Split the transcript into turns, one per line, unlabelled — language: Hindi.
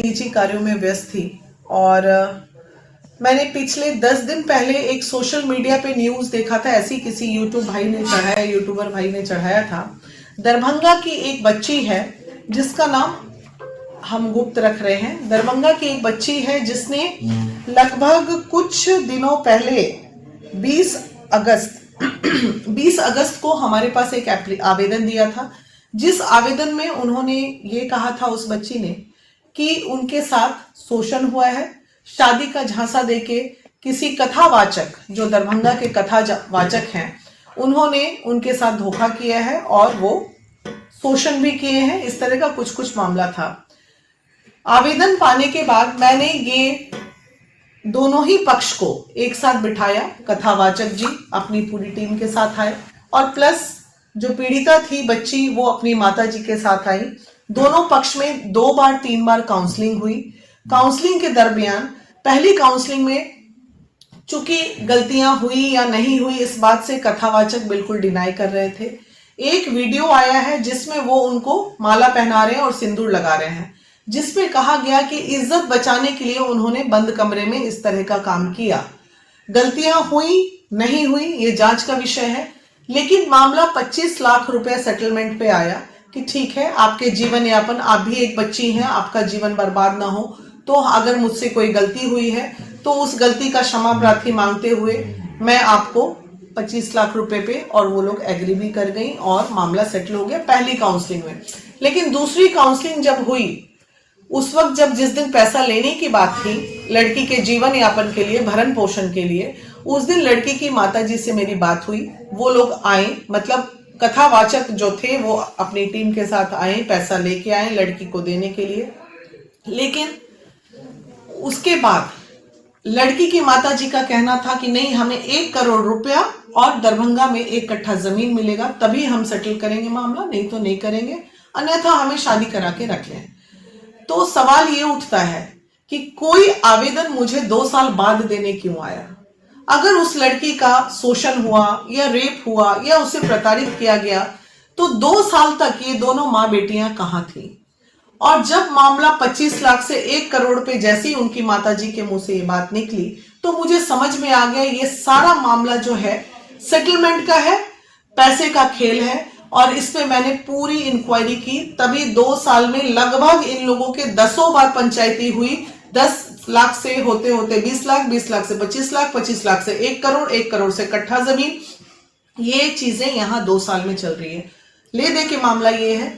निजी कार्यों में व्यस्त थी और मैंने पिछले 10 दिन पहले एक सोशल मीडिया पे न्यूज देखा था, ऐसी किसी यूट्यूबर भाई ने चढ़ाया था। दरभंगा की एक बच्ची है जिसका नाम हम गुप्त रख रहे हैं। दरभंगा की एक बच्ची है जिसने लगभग कुछ दिनों पहले 20 अगस्त को हमारे पास एक आवेदन दिया था, जिस आवेदन में उन्होंने ये कहा था उस बच्ची ने कि उनके साथ शोषण हुआ है। शादी का झांसा देके किसी कथावाचक, जो दरभंगा के कथावाचक हैं, उन्होंने उनके साथ धोखा किया है और वो शोषण भी किए हैं। इस तरह का कुछ मामला था। आवेदन पाने के बाद मैंने ये दोनों ही पक्ष को एक साथ बिठाया। कथावाचक जी अपनी पूरी टीम के साथ आए और प्लस जो पीड़िता थी बच्ची, वो अपनी माता जी के साथ आई। दोनों पक्ष में 2-3 बार काउंसलिंग हुई। काउंसलिंग के दरमियान पहली काउंसलिंग में चूंकि गलतियां हुई या नहीं हुई, इस बात से कथावाचक बिल्कुल डिनाई कर रहे थे। एक वीडियो आया है जिसमें वो उनको माला पहना रहे हैं और सिंदूर लगा रहे हैं, जिसमें कहा गया कि इज्जत बचाने के लिए उन्होंने बंद कमरे में इस तरह का काम किया। गलतियां हुई नहीं हुई ये जांच का विषय है, लेकिन मामला 25 लाख रुपए सेटलमेंट पे आया कि ठीक है, आपके जीवन यापन, आप भी एक बच्ची हैं, आपका जीवन बर्बाद ना हो, तो अगर मुझसे कोई गलती हुई है तो उस गलती का क्षमा प्रार्थी मांगते हुए मैं आपको 25 लाख रुपए पे, और वो लोग एग्री भी कर गई और मामला सेटल हो गया पहली काउंसलिंग में। लेकिन दूसरी काउंसलिंग जब हुई, उस वक्त जिस दिन पैसा लेने की बात थी लड़की के जीवन यापन के लिए, भरण पोषण के लिए, उस दिन लड़की की माताजी से मेरी बात हुई। वो लोग आए, मतलब कथावाचक जो थे वो अपनी टीम के साथ आए, पैसा लेके आए लड़की को देने के लिए। लेकिन उसके बाद लड़की की माताजी का कहना था कि नहीं, हमें 1 करोड़ रुपया और दरभंगा में 1 कट्ठा जमीन मिलेगा, तभी हम सेटल करेंगे मामला, नहीं तो नहीं करेंगे, अन्यथा हमें शादी करा के रख लें। तो सवाल ये उठता है कि कोई आवेदन मुझे 2 साल बाद देने क्यों आया? अगर उस लड़की का शोषण हुआ या रेप हुआ या उसे प्रताड़ित किया गया तो 2 साल तक ये दोनों माँ बेटियां कहां थी? और जब मामला 25 लाख से 1 करोड़ पे जैसे ही उनकी माताजी के मुंह से ये बात निकली तो मुझे समझ में आ गया ये सारा मामला जो है सेटलमेंट का है, पैसे का खेल है। और इसमें मैंने पूरी इंक्वायरी की, तभी 2 साल में लगभग इन लोगों के 10 बार पंचायती हुई। 10 लाख से होते होते 20 लाख, 20 लाख से 25 लाख, 25 लाख से 1 करोड़, 1 करोड़ से कट्ठा जमीन। ये चीजें यहां 2 साल में चल रही है। ले दे के मामला ये है